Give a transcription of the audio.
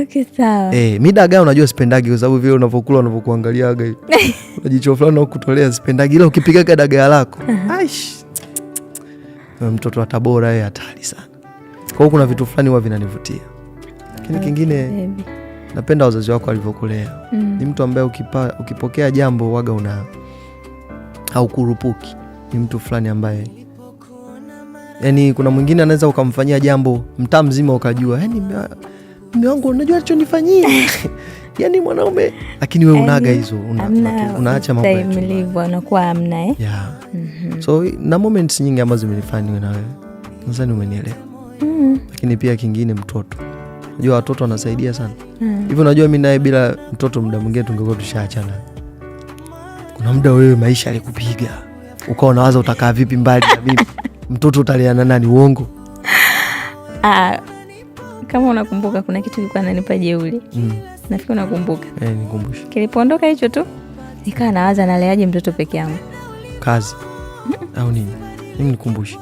Okay, sawa. Mimi dagaa unajua sipendagi kwa sababu vile unavokula unavokuangaliaga hivi. Unajicho fulani na kutolea sipendagi, ila ukipika dagaa lako. Aish. Mtoto wa Tabora yeye hatari sana. Kwa hiyo kuna vitu fulani huwa vinanivutia. Lakini kingine napenda wazazi wako walivyokulea. Ni mtu ambaye ukipokea jambo waga haukurupuki. Ni mtu fulani ambaye yani kuna mwingine anaweza ukamfanyia jambo mtaa mzima ukajua yani mume wangu unajua alichonifanyia. Yani mwanaume, lakini wewe unaga hizo unaacha mambo yetu. Mlivyo anakuwa amna Yeah. So na moments nyingi ambazo zimenifanya na wewe. Nadhani umenielewa. Lakini pia kingine mtoto. Unajua watoto wanasaidia sana. Hivyo unajua mimi naye bila mtoto muda mwingine tungekuwa tushaachana. Kuna muda wewe maisha alikupiga. Ukawa unawaza utakaa vipi mbali na mimi. Mtoto utaliana nani uongo? Kama unakumbuka kuna kitu kilikuwa ananipa jeuri. Nafikiri unakumbuka. Nikumbushe. Kilipoondoka hicho tu nikawa nawaza naleaje mtoto peke yangu. Kazi. Au nini? Nikumbushe.